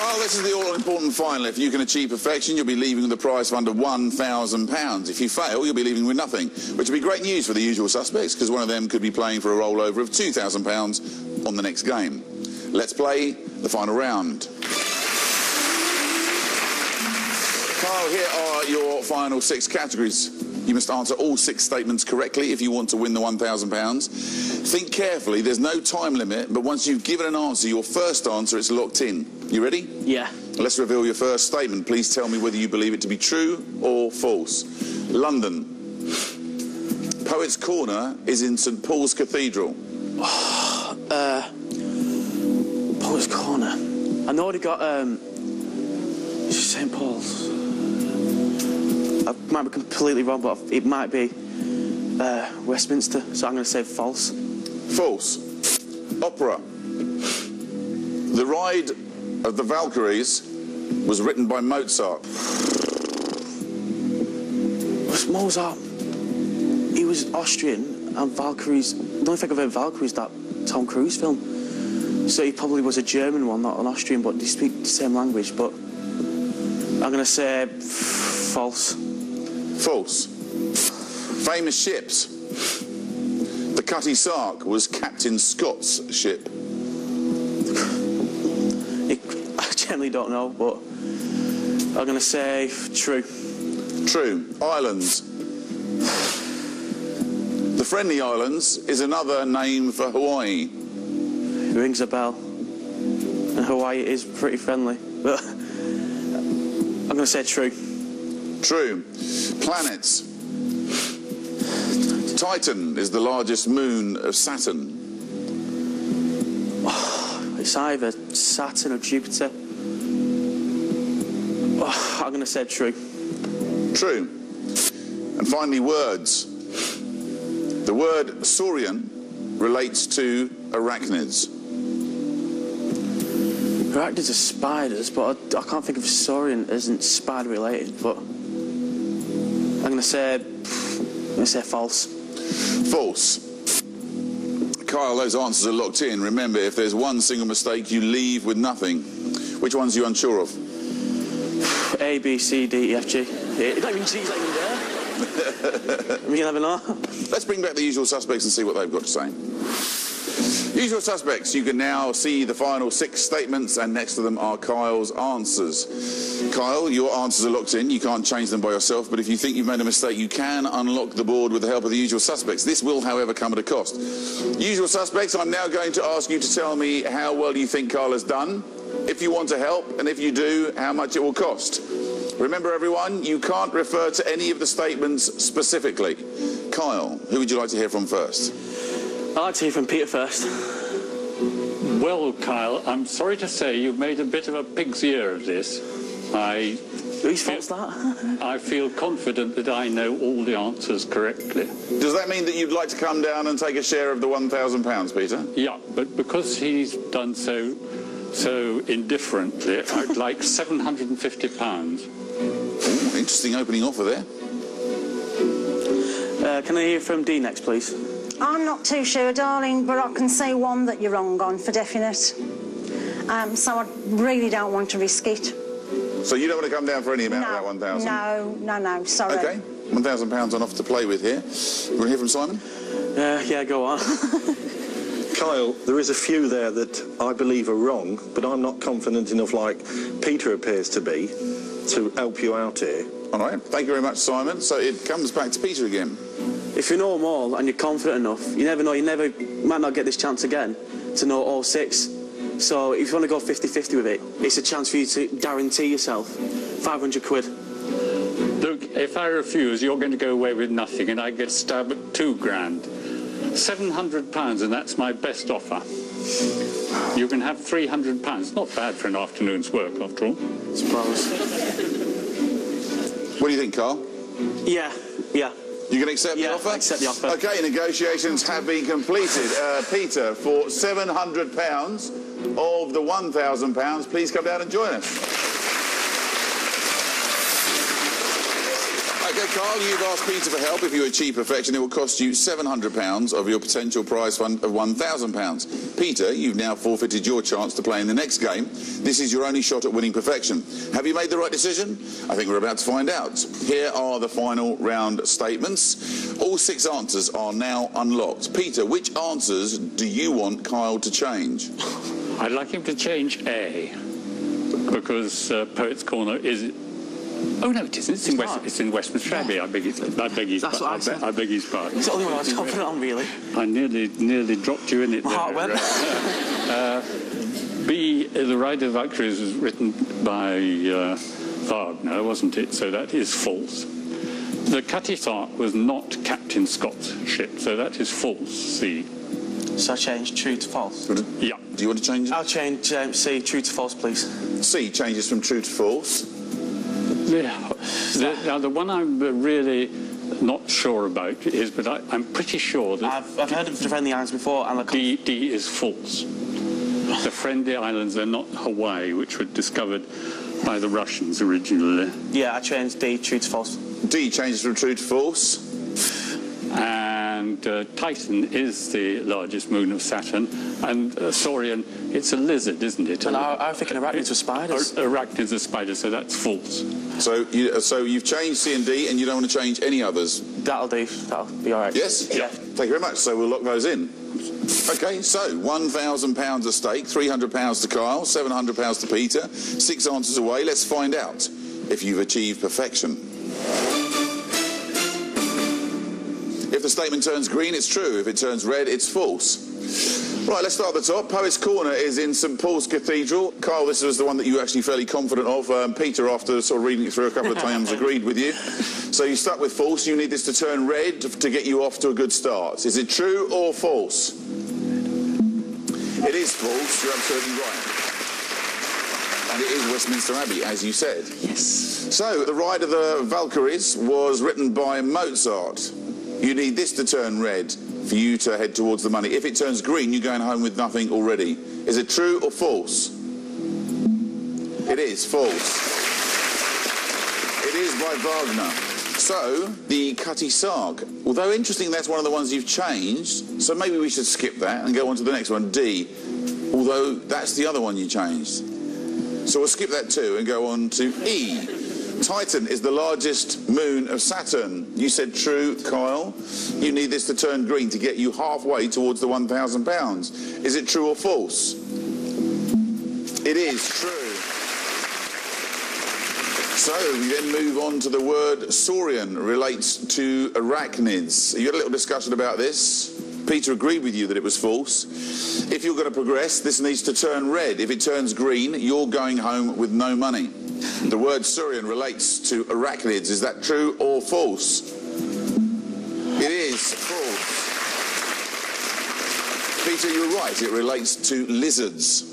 Carl, this is the all-important final. If you can achieve perfection, you'll be leaving with a prize of under £1,000. If you fail, you'll be leaving with nothing, which will be great news for the usual suspects, because one of them could be playing for a rollover of £2,000 on the next game. Let's play the final round. Carl, here are your final 6 categories. You must answer all 6 statements correctly if you want to win the £1,000. Think carefully, there's no time limit, but once you've given an answer, your first answer, it's locked in. You ready? Yeah. Let's reveal your first statement. Please tell me whether you believe it to be true or false. London. Poets' Corner is in St Paul's Cathedral. Poets' Corner. I know they got, St Paul's. I might be completely wrong, but it might be Westminster, so I'm going to say false. False. Opera. The Ride of the Valkyries was written by Mozart. Was Mozart? He was Austrian, and Valkyries... The only thing I've heard of Valkyries is that Tom Cruise film. So he probably was a German one, not an Austrian, but they speak the same language, but... I'm going to say false. False. Famous ships. The Cutty Sark was Captain Scott's ship. I generally don't know, but I'm going to say true. True. Islands. The Friendly Islands is another name for Hawaii. Rings a bell. And Hawaii is pretty friendly, but I'm going to say true. True. Planets. Titan is the largest moon of Saturn. Oh, it's either Saturn or Jupiter. Oh, I'm going to say true. True. And finally, words. The word saurian relates to arachnids. Arachnids are spiders, but I can't think of saurian isn't spider related, but I'm going to say false. False. Kyle, those answers are locked in. Remember, if there's one single mistake, you leave with nothing. Which ones are you unsure of? A, B, C, D, E, F, G. Not even G's not even there. You never know. Let's bring back the usual suspects and see what they've got to say. Usual suspects, you can now see the final 6 statements, and next to them are Kyle's answers. Kyle, your answers are locked in. You can't change them by yourself, but if you think you've made a mistake, you can unlock the board with the help of the usual suspects. This will, however, come at a cost. Usual suspects, I'm now going to ask you to tell me how well you think Kyle has done, if you want to help, and if you do, how much it will cost. Remember, everyone, you can't refer to any of the statements specifically. Kyle, who would you like to hear from first? I'd like to hear from Peter first. Well, Kyle, I'm sorry to say you've made a bit of a pig's ear of this. Whose fault's that? I feel confident that I know all the answers correctly. Does that mean that you'd like to come down and take a share of the £1,000, Peter? Yeah, but because he's done so indifferently, I'd like £750. Ooh, interesting opening offer there. Can I hear from D next, please? I'm not too sure, darling, but I can say one that you're wrong on for definite. So I really don't want to risk it. So you don't want to come down for any amount of that 1,000? No, sorry. OK, £1,000 on offer to play with here. You want to hear from Simon? Yeah, go on. Kyle, there is a few there that I believe are wrong, but I'm not confident enough, like Peter appears to be, to help you out here. All right, thank you very much, Simon. So it comes back to Peter again. If you know them all and you're confident enough, you never know, you might not get this chance again to know all 6. So if you want to go 50-50 with it, it's a chance for you to guarantee yourself 500 quid. Look, if I refuse, you're going to go away with nothing, and I get stabbed at 2 grand. £700, and that's my best offer. You can have £300. Not bad for an afternoon's work, after all. I suppose. What do you think, Carl? Yeah. You can accept the offer? Yeah, I accept the offer. OK, negotiations have been completed. Peter, for £700 of the £1,000, please come down and join us. OK, Carl, you've asked Peter for help. If you achieve perfection, it will cost you £700 of your potential prize fund of £1,000. Peter, you've now forfeited your chance to play in the next game. This is your only shot at winning perfection. Have you made the right decision? I think we're about to find out. Here are the final round statements. All 6 answers are now unlocked. Peter, which answers do you want Kyle to change? I'd like him to change A, because Poets' Corner is... Oh, no, it isn't. It's in Westminster Abbey. I beg his pardon. I beg his pardon. It's the only one I was confident on, really. I nearly dropped you in it. My heart went. B, The Ride of Valkyries was written by Gardner, wasn't it? So that is false. The Cutty Sark was not Captain Scott's ship, so that is false. C. So I change true to false? Yeah. Do you want to change it? I'll change C, true to false, please. C changes from true to false. Now, the one I'm really not sure about is, but I'm pretty sure that... I've heard of the Friendly Islands before, and D is false. The Friendly Islands are not Hawaii, which were discovered by the Russians originally. Yeah, I changed D, true to false. D changes from true to false. And Titan is the largest moon of Saturn, and Saurian, it's a lizard, isn't it? And I was thinking arachnids were spiders. Arachnids are spiders, so that's false. So you've changed C and D, and you don't want to change any others? That'll do. That'll be all right. Yes? Yeah. Thank you very much. So we'll lock those in. OK, so £1,000 at stake, £300 to Kyle, £700 to Peter. 6 answers away. Let's find out if you've achieved perfection. If the statement turns green, it's true. If it turns red, it's false. Right, let's start at the top. Poets' Corner is in St Paul's Cathedral. Kyle, this was the one that you were actually fairly confident of. Peter, after sort of reading it through a couple of times, agreed with you. So you stuck with false. You need this to turn red to get you off to a good start. Is it true or false? It is false. You're absolutely right. And it is Westminster Abbey, as you said. Yes. So, The Ride of the Valkyries was written by Mozart. You need this to turn red for you to head towards the money. If it turns green, you're going home with nothing already. Is it true or false? It is false. It is by Wagner. So, the Cutty Sark. Although interesting, that's one of the ones you've changed, so maybe we should skip that and go on to the next one, D. Although that's the other one you changed. So we'll skip that too and go on to E. Titan is the largest moon of Saturn. You said true, Kyle. You need this to turn green to get you halfway towards the £1,000. Is it true or false? It is true. So we then move on to the word saurian, relates to arachnids. You had a little discussion about this. Peter agreed with you that it was false. If you're going to progress, this needs to turn red. If it turns green, you're going home with no money. The word saurian relates to arachnids. Is that true or false? It is false. Peter, you're right. It relates to lizards.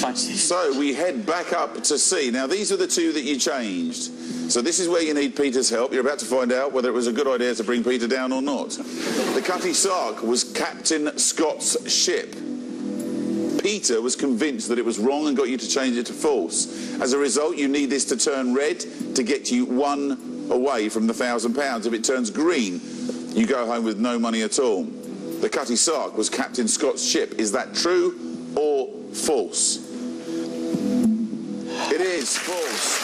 Fancy. So we head back up to C. Now, these are the 2 that you changed. So this is where you need Peter's help. You're about to find out whether it was a good idea to bring Peter down or not. The Cutty Sark was Captain Scott's ship. Peter was convinced that it was wrong and got you to change it to false. As a result, you need this to turn red to get you 1 away from the £1,000. If it turns green, you go home with no money at all. The Cutty Sark was Captain Scott's ship. Is that true or false? It is false.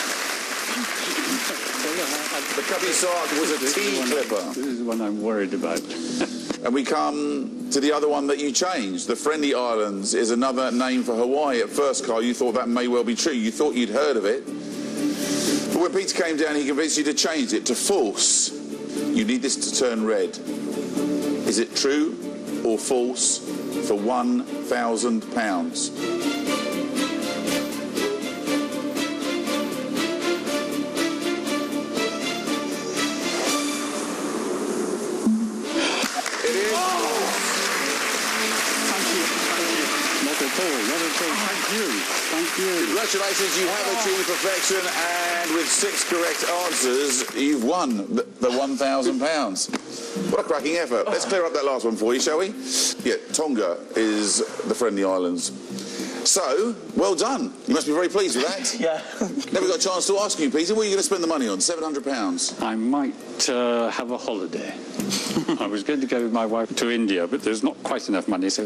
The Cutty Sark was a tea clipper. This is the one I'm worried about. And we come to the other one that you changed. The Friendly Islands is another name for Hawaii. At first, Carl, you thought that may well be true. You thought you'd heard of it. But when Peter came down, he convinced you to change it to false. You need this to turn red. Is it true or false for £1,000? Congratulations, you have achieved perfection, and with 6 correct answers, you've won the £1,000. What a cracking effort. Let's clear up that last one for you, shall we? Yeah, Tonga is the Friendly Islands. So, well done. You must be very pleased with that. Yeah. Never got a chance to ask you, Peter, what are you going to spend the money on? £700. I might have a holiday. I was going to go with my wife to India, but there's not quite enough money, so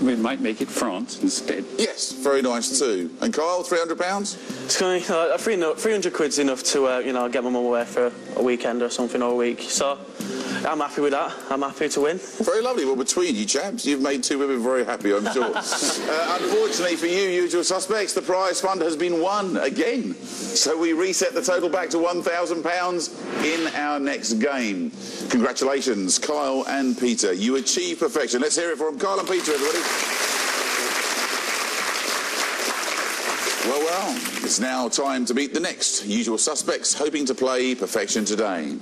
we might make it France instead. Yes, very nice too. And Kyle, £300? It's going to 300 quid's enough to, you know, get my mum away for a weekend or something, or a week. So I'm happy with that. I'm happy to win. Very lovely. Well, between you chaps, you've made two women very happy, I'm sure. Unfortunately for you, Usual Suspects, the prize fund has been won again. So we reset the total back to £1,000 in our next game. Congratulations, Kyle and Peter. You achieved perfection. Let's hear it from Kyle and Peter, everybody. Well, it's now time to meet the next Usual Suspects hoping to play perfection today.